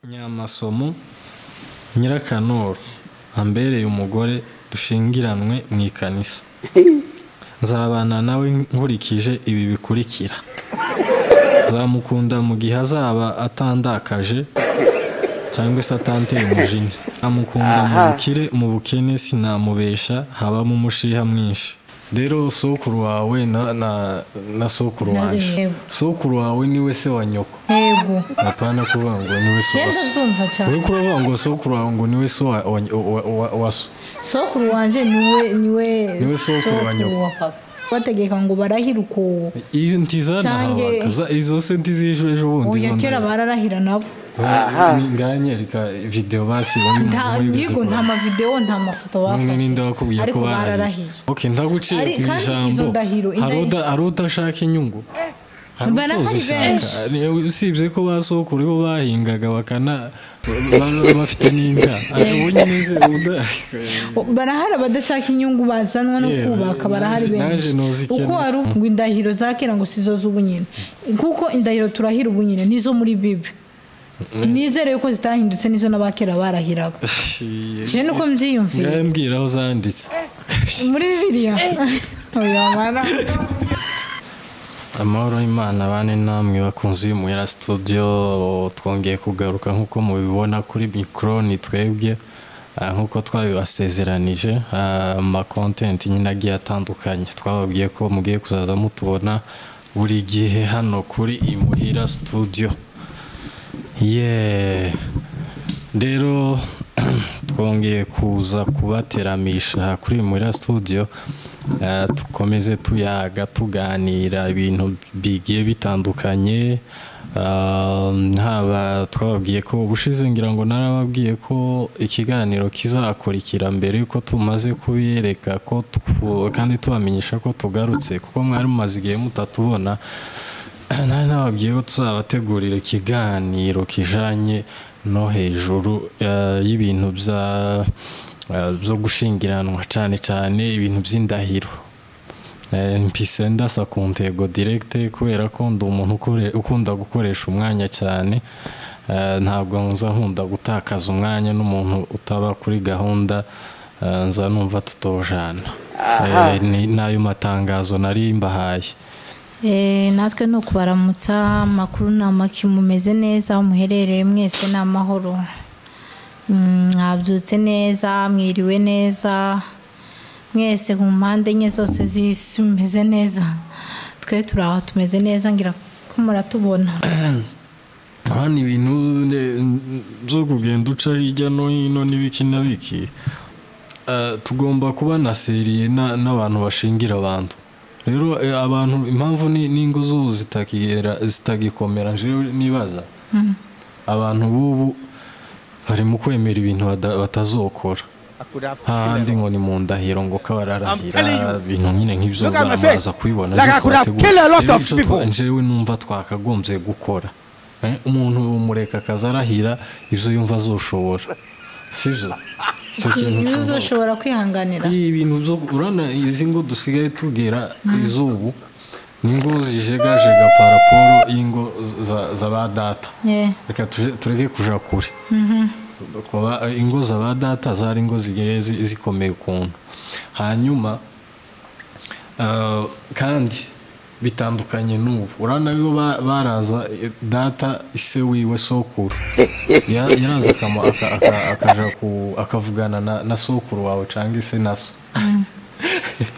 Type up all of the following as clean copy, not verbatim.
Nyamasomo Nyirakanoro ambereye umugore dushingiranwe mu ikanisa. Nzabana nawe nkurikije ibi bikurikira. Zamukunda mu gihe azaba atandakaje cyangwa se atanteye umujinya. Amukunda mu bukene sinamubesha habamo umushiha mwinshi. Rero sokuru wawe na sokuru wanje. Sokuru wawe niwe se wa nyoko. Yego. Apana kuvuga ngo niwe so. Wewe kuvuga ngo sokuru wawe ngo niwe so wa so. Sokuru wanje niwe sokuru wa nyoko. Bategeka ngo barahiruko. Iyo ntizana izo se ntizijwe ejo bundi zo. Yakera bararahira nabo. Nganyereka video basi nta ma video nta mafoto bafashe. Ninde wakubwiye ko bararahiye. Okay, ndaguciye ku ijambo. Aruta shaka inyungu. Usibye ko basokuru bo bahingaga bakana bafite n'inka. Barahara badashaka inyungu bazanwa no kubaka barahari benshi. Uko ari ngo indahiro zakera ngo sizo z'ubunyine. Kuko indahiro turahira ubunyine nizo muri Bible. Nizere yuko zitahindutse nizo n'abakera barahiraga. Je nuko mbyiyumviye. Ngambwira aho zanditse. Muri Bibiliya. Oya mara. Amahoro Imana bane namwe bakunze Umuyera Studio, twongeye kugaruka nkuko mubibona kuri micro ni twebwe nkuko twabibasezeranije ama content nyine agiye atandukanye. Twababwiye ko mugiye kuzaza mutubona buri gihe hano kuri Umuyera Studio. Rero twongeye kuza kubateramisha kuri Umuyera Studio. Tukomeze tuyaga tuganira ibintu bigiye bitandukanye. Haba twababwiye ko ubushize ngira ngo narababwiye ko ikiganiro kizakurikira mbere yuko tumaze kubireka ko kandi tubamenyesha ko tugarutse kuko mwari mumaze igihe mutatubona. Nababwiye ko tuzabategurira ikiganiro kijanye no hejuru y'ibintu byo gushingiranwa cyane ibintu by'indahiro. Mpise ndasa ku ntego direct kubera ko ndi umuntu ukunda gukoresha umwanya cyane. Ntabwo nza nkunda gutakaza umwanya n'umuntu utaba kuri gahunda. Nza numva tutojana. Nayo matangazo nari mbahaye. Natwe no kubaramutsa makuru namaki mumeze neza umuherereye mwese n'amahoro. Mwabyutse neza mwiriwe neza mwese ku mpande nye zose zimeze neza. Twe turaho tumeze neza ngira ko muratubona. Hani ibintu byo kugenda uca hirya no hino n'ibiki na biki. Tugomba kuba na serie n'abantu bashingira abantu. Rero abantu impamvu n'ingo zo zitagikomera je nibaza. Abantu bubu bari mu kwemera ibintu batazokora. Handi ngo ni mu ndahiro ngo kabararahira ibintu nyine nk'ibyo bamaza kwibona. Njewe numva twakagombye gukora. Umuntu umureka kazarahira ivyo yumva azoshobora. Sivyo? Ibyo uzoshobora kwihanganira. Ibintu byo urana izi ngo dusigaye tugera izubu. Ningo zijegajega paraporo ingo za badata. Reka tureke kuja kure. Kuba ingo za badata zari ingo zigiye zikomeye ukuntu. Hanyuma kandi bitandukanye n'ubu. Urana bibo baraza data ise wiwe sokuru. Yaraza akaja akavugana na sokuru wawe cyangwa se naso.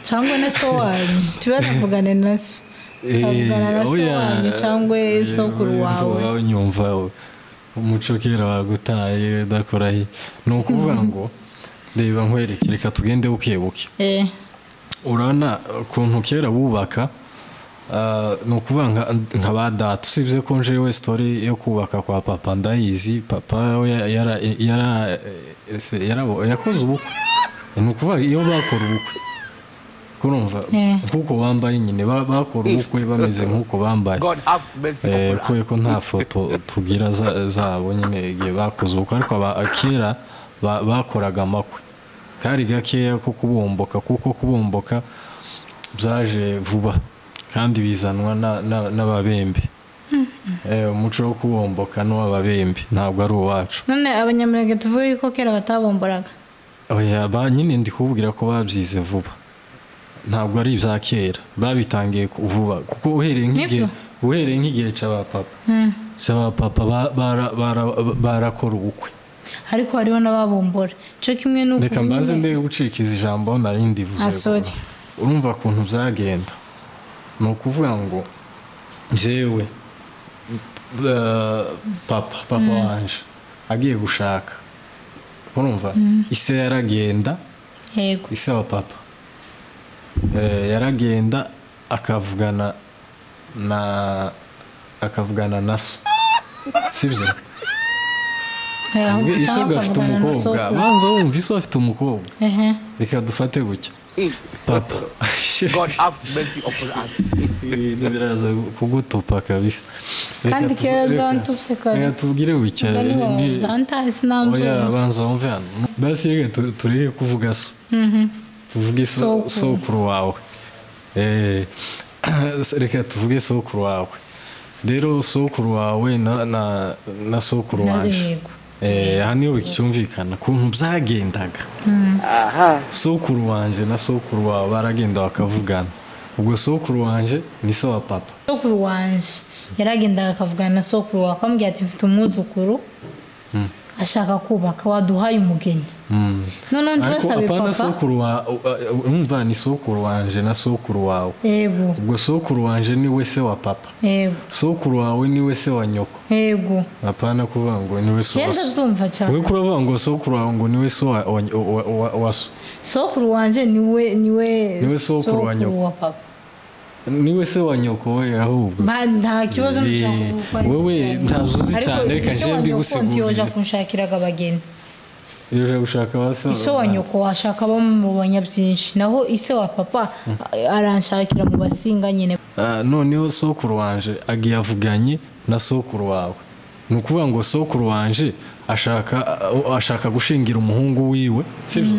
Cyangwa na so wanyu. Tubavugane naso. Avugana na so wanyu cyangwa sokuru wawe. Nyumva umuco kera wagutaye dakorahi. No kuvuga ngo reba nkwereke reka tugende bukebuke. Urana kuntu kera bubaka no kuvuga nka badata. Usibye ko njewe story yo kubaka kwa papa ndayizi. Papa yakoze ubukwe. No kuvuga iyo bakora ubukwe kurumva kuko bambaye nyine bakora ubukwe bameze nkuko bambaye. Ko nta foto tugira zabo nyine igihe bakoze ubukwe ariko akera bakoraga amakwe. Kari gakeya ko kubomboka kuko kubomboka byaje vuba kandi bizanwa n'ababembe. umuco wo kubomboka n'uw'ababembe ntabwo ari uwacu. None abanyamurenge tuvuye ko kera batabomboraga? Oya nyine ndi kubwira ko babyize vuba, ntabwo ari ibya kera, babitangiye vuba kuko uhereye nk'igihe cy'abapapa barakora ubukwe, ariko hariho n'ababombora cyo kimwe n'uko reka mbanze ndege gucikiza ijambo nari ndivuze. Urumva ukuntu byagenda, ni ukuvuga ngo jewe papa wanje agiye gushaka, urumva ise yaragenda, ise wa papa yaragenda akavugana na so, sibyo? Iso gafite umukobwa, banza wumva iso afite umukobwa, reka dufate gutya papa God have mercy upon us. Biraza kugutupa kabisa. Kandi kera zantupse kare. Reka tubwire gutya ni zantahise namzo. Oya banza wumve hano. Basi reka tureke kuvuga so. Tuvuge sokuru wawe. Reka tuvuge sokuru wawe. Rero sokuru wawe na sokuru wanje. Hano bicyumvikana kuntu byagendaga. Sokuru wanje na sokuru wawe baragenda bakavugana. Ubwo sokuru wanje ni so wa papa. Sokuru wanje yaragenda akavugana na sokuru wawe akambwira ati mfite umwuzukuru ashaka kubaka, waduhaye umugeni. None ntubasabe papa. Sokuru wa umva ni sokuru wanje na sokuru wawe. Yego. Ubwo sokuru wanje ni we se wa papa. Yego. Sokuru wawe ni we se wa nyoko. Yego. Apana kuvuga ngo ni we so. Cyenda zumva cyane. We kuravuga ngo sokuru wawe ngo ni we so wa so. Sokuru wanje ni we sokuru wa nyoko. Niwe se wa nyoko we ahubwo. Nta kibazo n'ushaka. Wewe ntazuzi cyane reka nje mbigusigurira. Yoja kunshakiraga abageni. Yoja gushaka wasa. Iso wa nyoko washaka mu banyabyinshi, naho ise wa papa aranshakira mu basinga nyine. Noneho sokuru wanje agiye avuganye na sokuru wawe. Nukuvuga ngo sokuru wanje ashaka gushingira umuhungu wiwe, sibyo?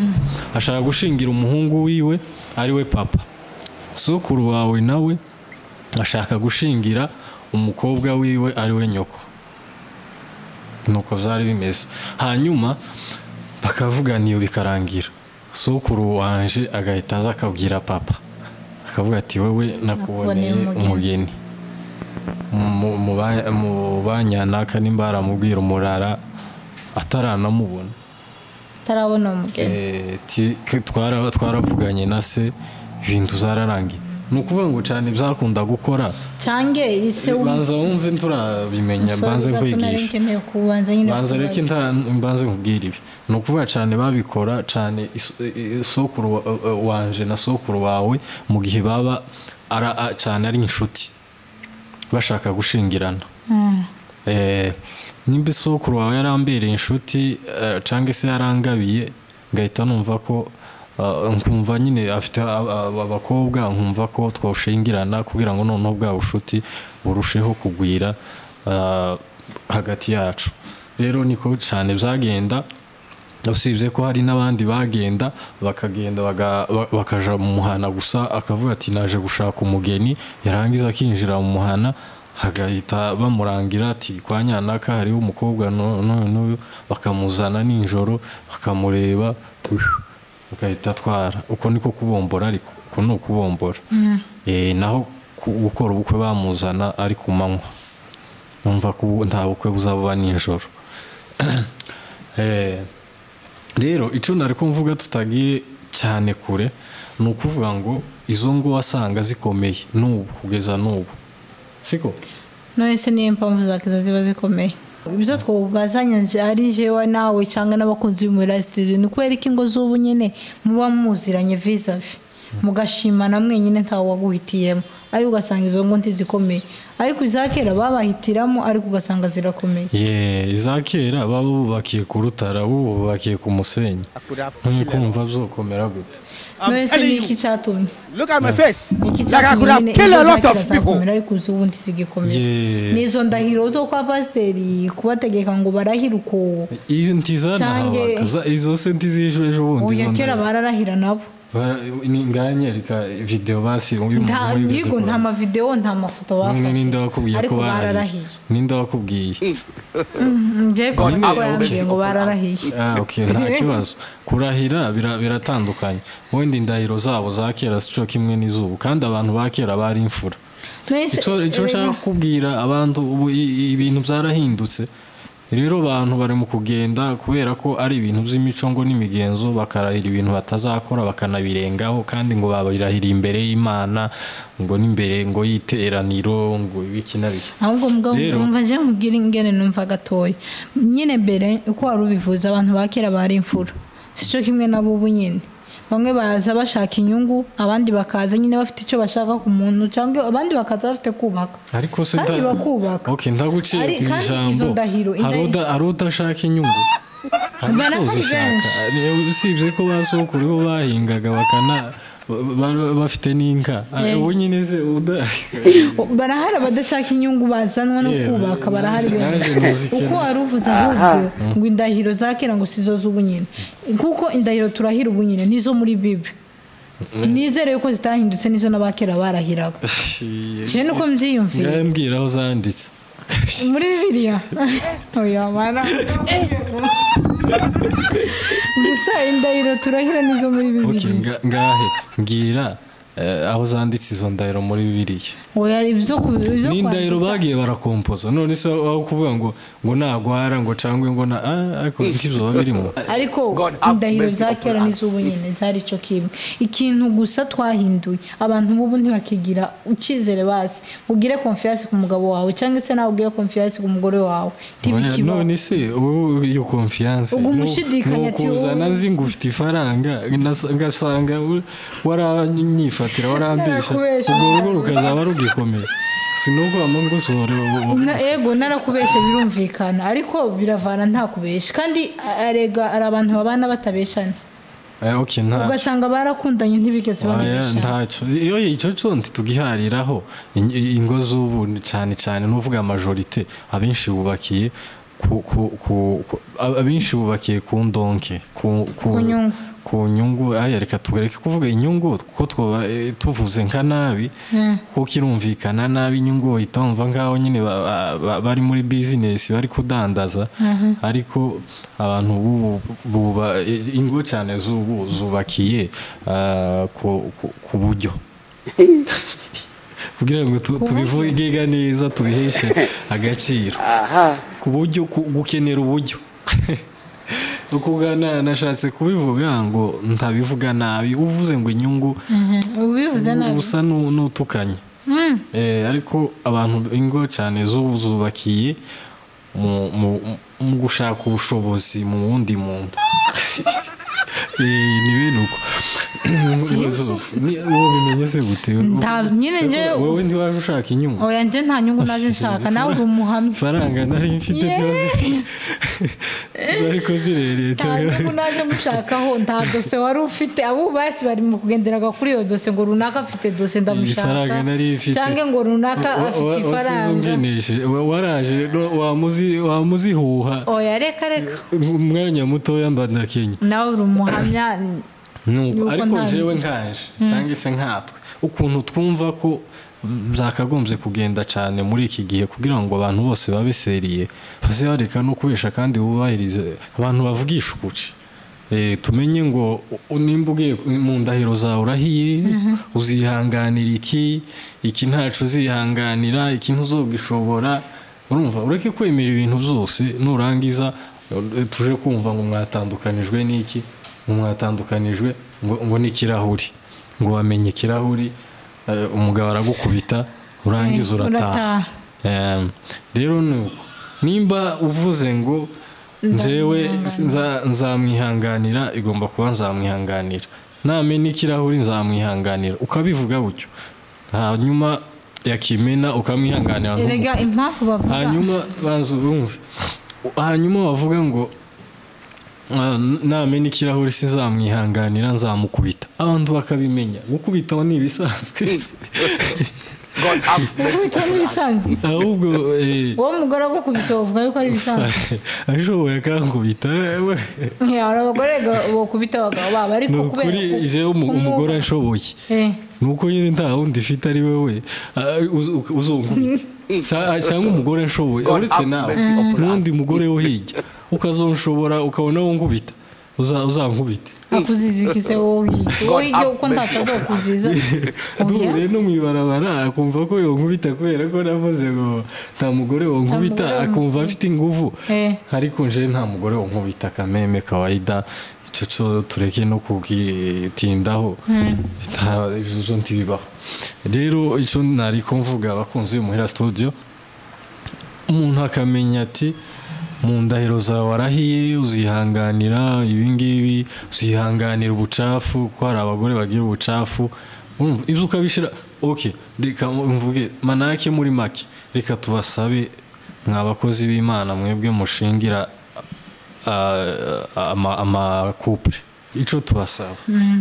Ashaka gushingira umuhungu wiwe ari we papa. Sokuru wawe nawe ashaka gushingira umukobwa wiwe ari we nyoko. Nuko byari bimeze. Hanyuma bakavugana iyo bikarangira. Sokuru wanje agahita aza akabwira papa, akavuga ati wewe nakuboneye umugeni mu banyanaka nimba aramubwira umurara ataranamubona, atarabona umugeni. Twaravuganye na se ibintu zararangiye. Nukuvuga ngo cyane byakunda gukora cyange ise banza wumve nturabimenya, banze kwigisha, banza reke banze nkubwira ibi. Nukuvuga cyane babikora cyane sokuru wanje na sokuru wawe mu gihe baba cyane ari inshuti bashaka gushingirana. Nimba sokuru wawe yarambereye inshuti cyangwa se yarangabiye, ngahita numva ko nkumva nyine afite abakobwa, nkumva ko twashingirana kugira ngo noneho bwa bushuti burusheho kugwira hagati yacu. Rero niko cyane byagenda, usibye ko hari n'abandi bagenda bakagenda bakaja mu muhana gusa, akavuga ati naje gushaka umugeni, yarangiza akinjira mu muhana hagahita bamurangira ati kwa nyanaka hariho umukobwa n'uyu, bakamuzana nijoro bakamureba ukahita twara. Uko niko kubombora, ariko uko ni ukubombora. Naho gukora ubukwe bamuzana ari ku manywa, numva ko nta bukwe buzaba nijoro. Rero icyo nari kumvuga tutagiye cyane kure, ni ukuvuga ngo izo ngo wasanga zikomeye n'ubu kugeza n'ubu, siko? None se niyo mpamvu zakiza ziba zikomeye. Ibyo twubazanya ari jewe nawe cyangwa n'abakunzi b'Umurera Studio, ni kubera ko ingo z'ubu nyine muba muziranye vis-a-vis, mugashimana mwenyine ntawe waguhitiyemo, ari ugasanga izo ngo ntizikomeye. Ariko izakera babahitiramo ariko ugasanga zirakomeye. Izakera baba bubakiye ku rutara, bubakiye ku musenyi, nkumva byokomera gute? None se ni iki cyatumye? Look at my face. Like I could have killed a lot of people. Ariko ubundi zigikomeye. Nizo ndahiro zo kwa pasiteri kubategeka ngo barahira uko. Iyo ntizana izo senti z'ejo bundi zo. Oya kera bararahira nabo. ni nganyereka video basi uyu muntu nta ma video nta mafoto bafashe ninde wakubwiye ko bararahiye ninde wakubwiye nje bambwiye ngo bararahiye okay nta kibazo kurahira biratandukanye wenda indahiro zabo za kera sico kimwe n'izubu kandi abantu ba kera bari imfura ico nshaka kubwira abantu ibintu byarahindutse rero abantu bari mu kugenda kubera ko ari ibintu by'imico ngo n'imigenzo bakarahira ibintu batazakora bakanabirengaho kandi ngo babirahira imbere y'Imana ngo n'imbere ngo yiteraniro ngo ibiki nabiki ahubwo mugabo numva je mubwira ingene numva gatoya nyine mbere uko wari ubivuza abantu bakera bari imfura sico kimwe nabo ubu nyine bamwe baza bashaka inyungu abandi bakaza nyine bafite icyo bashaka ku muntu cyangwa abandi bakaza bafite kubaka ariko se kandi bakubaka okay ndaguciye ku ijambo haruda shaka inyungu usibye ko basokuru bo bahingaga bakana bafite n'inka ubu nyine se barahari abadashaka inyungu bazanwa no kubaka barahari uko wari uvuze ahubwo ngo indahiro za kera ngo sizo z'ubu nyine kuko indahiro turahira ubu nyine nizo muri Bible nizere ko zitahindutse nizo n'abakera barahiraga je nuko mbyiyumvira ngambwira aho zanditse muri Bibiliya oya mara gusa indahiro turahira nizo muri Bibiliya okay ngahe ngira aho zanditse izo ndahiro muri Bibiliya oya ibyo n'indahiro bagiye barakompoza none se aho kuvuga ngo nagwara ngo cangwe ngo ariko ntibyo babirimo ariko indahiro za kera n'izubu nyine zari cyo kimwe ikintu gusa twahinduye abantu bubu ntibakigira ukizere basi ugire confiance ku mugabo wawe cyangwa se nawe ugire confiance ku mugore wawe tibikiba none se iyo confiance ugumushidikanya ati uzana zingu ufite ifaranga ngasanga waranyifatira warambesha ubwo rugo rukazaba rugikomeye sinuko amangusore ego narakubeshe birumvikana ariko biravana nta kubesha kandi arega ari abantu babana batabeshana okay nta ugasanga barakundanye ntibigeze banabesha ntaco iyo ico conti tugihariraho ingo z'ubu cyane nuvuga majorité abenshi bubakiye abenshi bubakiye ku ndonke ku nyungu reka tugareke kuvuga inyungu kuko tuvuze nka nabi kuko kirumvikana nabi inyungu itamva ngaho nyine bari muri business bari kudandaza ariko abantu buba ingo cyane zubakiye ku buryo kugira ngo tubivuge neza tubiheshe agaciro ku buryo gukenera uburyo ukugana nashatse kubivuga ngo ntabivuga nabi uvuze ngo inyungu ubivuze nabi usa n'utukanye ariko abantu ingo cyane zubakiye mu gushaka ubushobozi mu wundi muntu ni bene uko wowe bimenye se gute nyine nje wowe ndi waje ushaka inyungu oya nje nta nyungu naje nshaka nawe uri umuhamya faranga nari mfite byose ariko zirereta ntabwo naje gushakaho nta dose wari ufite abo basi bari mu kugenderaga kuri iyo dose ngo runaka afite dose ndamushaka faranga nari mfite cyangwa ngo runaka afite ifaranga waraje wamuzihuha oya reka umwanya mutoya mbanda Kenya nawe uri umuhamya ariko jewe nkaje cyangwa se nkatwe ukuntu twumva ko byakagombye kugenda cyane muri iki gihe kugira ngo abantu bose babeseriye bazihareka no kubesha kandi bubahirize abantu bavugisha ukuci tumenye ngo nimba ugiye mu ndahiro zawe urahiye uzihanganira iki ntacu uzihanganira iki ntuzogishobora urumva ureke kwemera ibintu byose nurangiza tuje kumva ngo mwatandukanijwe n'iki mwatandukanijwe ngo n'ikirahuri ngo wamenye ikirahuri umugabo aragukubita urangiza urataha rero nimba uvuze ngo njyewe nzamwihanganira igomba kuba nzamwihanganira namenye ikirahuri nzamwihanganira ukabivuga gutyo hanyuma yakimena ukamwihanganira erega impamvu bavuga hanyuma banzu urumve hanyuma bavuga ngo namenye ikirahuri sinzamwihanganira nzamukubita abantu bakabimenya gukubitaho ni ibisanzwe gukubita n'ibisanzwe ahubwo uwo mugore agukubise bavuga yuko ari ibisanzwe ashoboye akankubita hari abagore bakubita abagabo babo ariko kubera umugore ashoboye nuko nyine nta wundi ifite ari wewe uzonkubita cyangwa umugore ashoboye uretse nawe n'undi mugore wo hirya ukazonshobora ukabona wo nkubita uzankubite akuzizikise wowe hirya uko ntatazo kuziza dore no mwibarabara akumva ko yonkubita kubera ko navuze ngo nta mugore wo nkubita akumva afite ingufu ariko nje nta mugore wo nkubita kameme kawaida cyo tureke no kugitindaho ibyo ntibibaho rero icyo nari kumvuga abakunzi y'umuhira studio umuntu akamenya ati mu ndahiro zawe warahiye uzihanganira ibingibi uzihanganira ubucafu ko hari abagore bagira ubucafu ibyo ukabishira okay reka mvuge manake muri make reka tubasabe mwabakozi b'Imana mwebwe mushingira couple ico tubasaba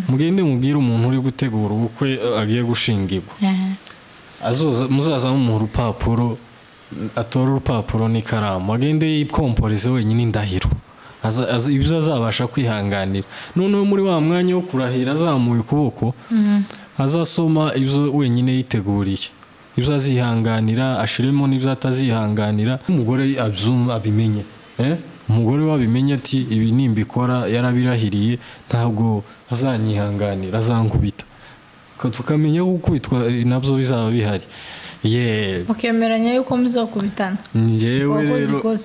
mugende mubwire umuntu uri gutegura ubukwe agiye gushingirwa muzaza mu rupapuro atora urupapuro n'ikaramu agende yikomporeze wenyine indahiro ibyo azabasha kwihanganira noneho muri wa mwanya wo kurahira azamuye ukuboko azasoma ibyo wenyine yiteguriye ibyo azihanganira ashiremo n'ibyo atazihanganira umugore abimenye umugore wabimenye ati ibi nimbikora yarabirahiriye ntabwo azanyihanganira azankubita tukamenya gukubitwa nabyo bizaba bihari mukemeranya yuko muzakubitana njyewe rero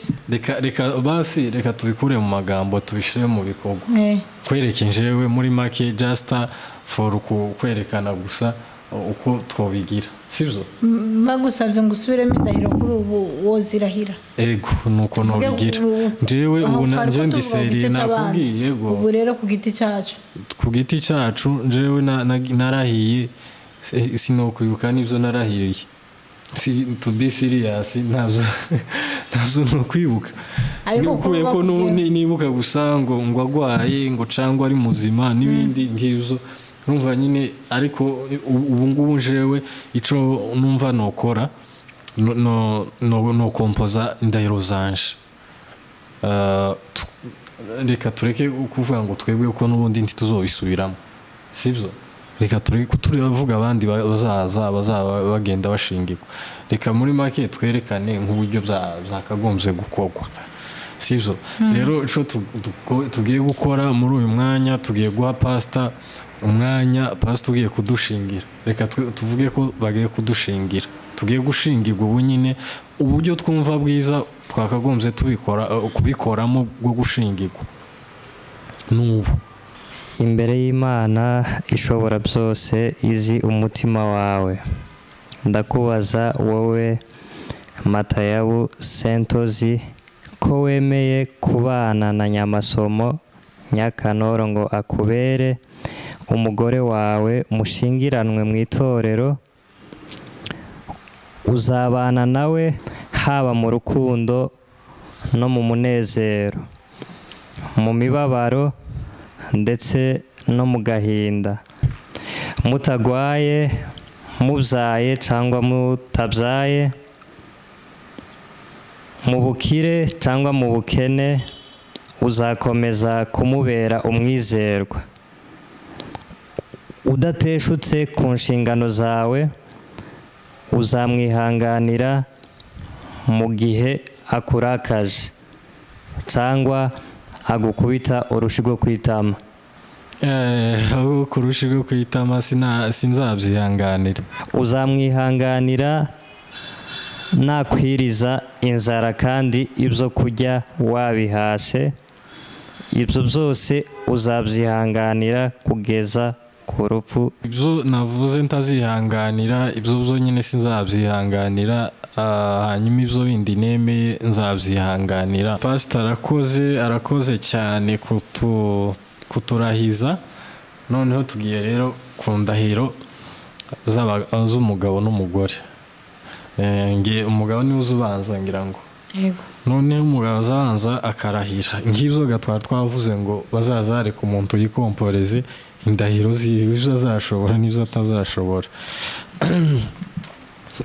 reka tubikure mu magambo tubishire mu bikorwa kwereka njyewe muri make just for kwerekana gusa uko twobigira sibyo bagusabye ngo usubiremo indahiro kuri ubu wozirahira ego nuko nobigira njyewe ubu nanje ndiseri nakubwiye yego ubu rero ku giti cyacu njyewe narahiye sinokwibuka n'ibyo narahiriye to be serious ntazo no kwibuka ariko ko nibuka gusa ngo agwaye ngo cangwa ari muzima n'ibindi ngivyo numva nyine ariko ubu ngubu njewe ico numva nokora no kompoza indahiro zanje reka tureke kuvuga ngo twebwe uko n'ubundi ntituzobisubiramo sibyo reka turivuga abandi bazaba bagenda bashingirwa reka muri make twerekane nk'uburyo byakagombye gukorwa sibyo rero ico tugiye gukora muri uyu mwanya tugiye guha pastor umwanya pastor ugiye kudushingira reka tuvuge ko bagiye kudushingira tugiye gushingirwa ubu nyine uburyo twumva bwiza twakagombye kubikoramo bwo gushingirwa n'ubu imbere y'Imana ishobora byose izi umutima wawe ndakubaza wowe Matayabu Sentozi ko wemeye kubana na Nyamasomo Nyakanoro ngo akubere umugore wawe mushingiranwe mu itorero uzabana nawe haba mu rukundo no mu munezero mu mibabaro ndetse no mu gahinda mutagwaye mubyaye cyangwa mutabyaye mu bukire cyangwa mu bukene uzakomeza kumubera umwizerwa udateshutse ku nshingano zawe uzamwihanganira mu gihe akurakaje cyangwa agukubita urushi rwo kwitama kurushi rwo kwitama sinzabyihanganira uzamwihanganira nakwiriza inzara kandi ibyo kurya wabihashe ibyo byose uzabyihanganira kugeza ku rupfu ibyo navuze ntazihanganira ibyo byo nyine sinzabyihanganira hanyuma ibyo bindi nemeye nzabyihanganira pastor arakoze cyane kuturahiza noneho tugiye rero ku ndahiro z'umugabo n'umugore umugabo niwe uzubanza ngira ngo noneho umugabo azabanza akarahira ngibyo gatwara twavuze ngo bazazareka umuntu yikomporeze indahiro ziwe ibyo azashobora n'ibyo atazashobora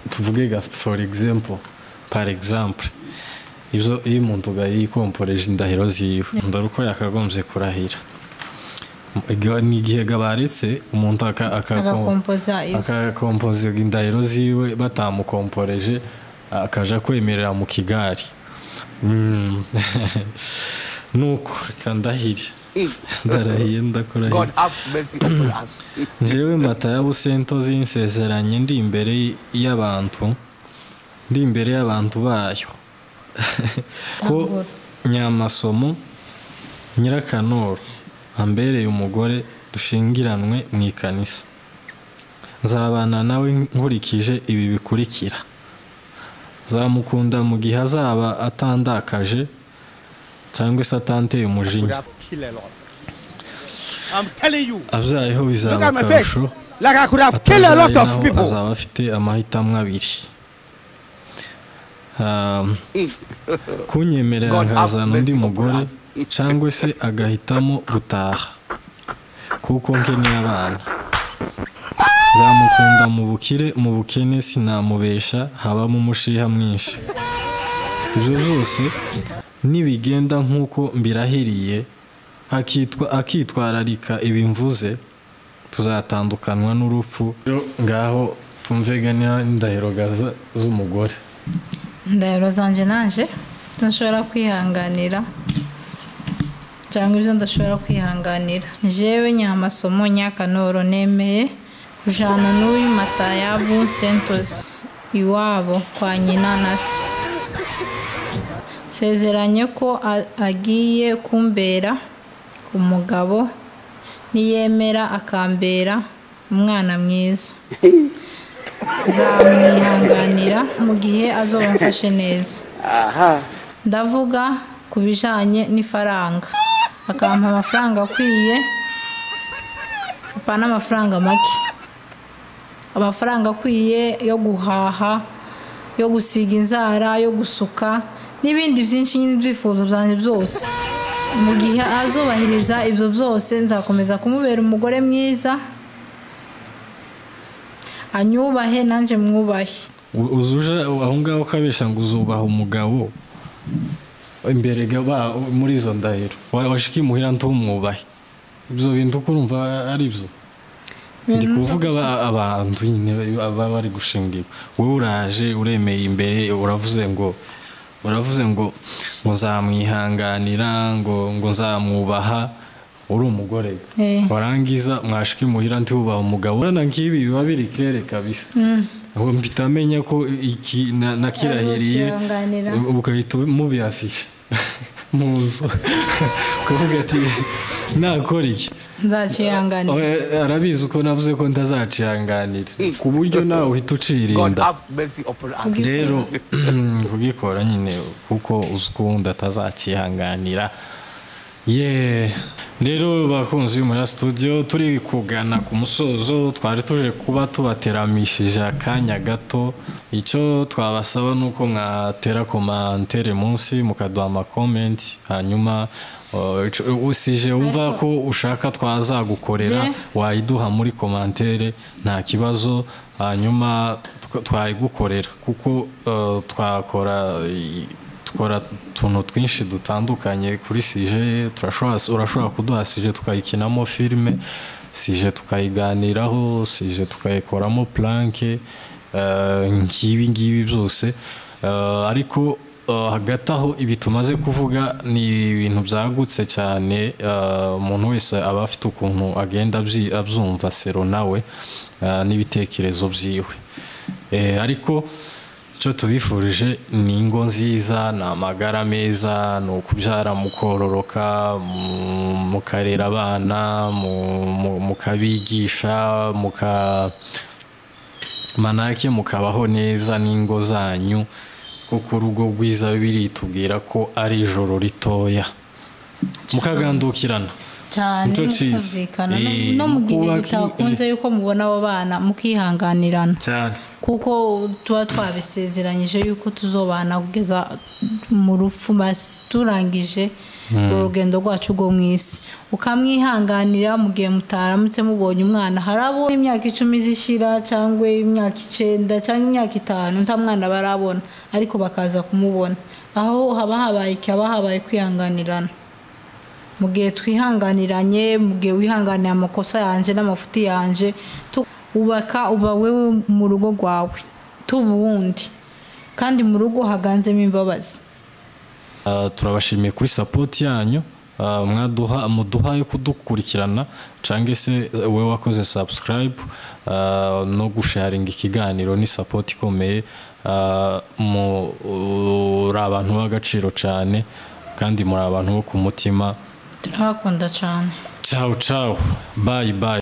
tuvuge for example par exemple ibyo iyo umuntu yikomporeje indahiro ziwe ndari uko yakagombye kurahira ni igihe gabaretse umuntu akakompoza indahiro ziwe batamukomporeje akaja kwemerera mu kigari nuko reka ndahire ndarahiye ndakurahiye njyewe Matayo Busento zinsezeranye ndi imbere y'abantu bayo ko Nyamasomo Nyirakanoro ambereye umugore dushingiranwe mu ikanisa nzabana nawe nkurikije ibi bikurikira zamukunda mu gihe azaba atandakaje cyangwa se atanteye umujinya abyayeho bizaba akarusho azaba afite amahitamo abiri kunyemerera nkazana undi mugore cyangwa se agahitamo gutaha kuko nkeneye abana zamukunda mu bukene sinamubesha habamo umushiha mwinshi ibyo byose nibigenda nk'uko mbirahiriye akitwararika ibimvuze tuzatandukanwa n'urupfu ngaho tumveganya indahiro z'umugore indahiro zanjye nanje ndashobora kwihanganira cyangwa ibyo ndashobora kwihanganira jewe Nyamasomo Nyirakanoro nemeye kujana n'uyu Matayo Busento iwabo kwa nyina na se sezeranye ko agiye kumbera umugabo niyemera akambera umwana mwiza zamwihanganira mu gihe azoba mfashe neza ndavuga ku bijanye n'ifaranga akampa amafaranga akwiye apana amafaranga make amafaranga akwiye yo guhaha yo gusiga inzara yo gusuka n'ibindi byinshi n'ibyifuzo byanjye byose mu gihe azubahiriza ibyo byose nzakomeza kumubera umugore mwiza anyubahe nanje mwubahe uzuje aho ngaho kabesha ngo uzubaha umugabo imbere gaba muri izo ndahiro washiki muhira ntumwubahe ibyo bintu kurumva ari byo ndi kuvuga abantu nyine baba bari gushingirwa wowe uraje uremeye imbere uravuze ngo muzamwihanganira ngo nzamwubaha uri umugore warangiza mwashiki muhira ntubaha umugabo urana nkibi biba biri kere kabisa aho mbitamenya ko iki nakirahiriye ukahita mubiyafisha mu nzu ukavuga ati nakora iki nzacihanganira arabizi uko navuze ko ntazacihanganira ku buryo nawe uhita ucirinda rero kugikora nyine kuko uzi ko wundi atazacihanganira rero bakunzi muri studio turi kugana ku musozo twari tuje kuba tubateramishije akanya gato icyo twabasaba nuko mwatera commentaire munsi mukaduha ama comment hanyuma usije wumva ko ushaka twazagukorera wayiduha muri commentaire nta kibazo hanyuma twayigukorera kuko twakora tuntu twinshi dutandukanye kuri sije urashobora kuduha sije tukayikinamo filime sije tukayiganiraho sije tukayikoramo planke ngibi byose ariko hagati aho ibi tumaze kuvuga ni ibintu byagutse cyane umuntu wese aba afite ukuntu agenda abyumva sero nawe n'ibitekerezo byiwe ariko icyo tubifurije ni ingo nziza ni amagara meza ni ukubyara mukororoka mukarera abana mukabigisha manake mukabaho neza n'ingo zanyu kuko urugo rwiza biritubwira ko ari ijoro ritoya mukagandukirana cyane mukazikana no mu gihe bitakunze yuko mubona abo bana mukihanganirana cyane kuko tuba twabisezeranyije yuko tuzobana kugeza mu rupfu basi turangije urugendo rwacu rwo mu isi ukamwihanganira mu gihe mutaramutse mubonye umwana harabo imyaka 10 zishira cyangwa imyaka 9 cyangwa imyaka 5 nta mwana barabona ariko bakaza kumubona aho haba habaye kwihanganirana mu gihe twihanganiranye mu gihe wihanganiye amakosa yanje n'amafuti yanje ubaka uba wewe mu rugo rwawe tubundi kandi mu rugo haganzemo imbabazi. Turabashimiye kuri support yanyu muduha yo kudukurikirana cange se we wakoze subscribe no gusharinga ikiganiro ni support ikomeye muri abantu b'agaciro cyane kandi muri abantu bo ku mutima turakunda cyane. Ciao ciao bye bye.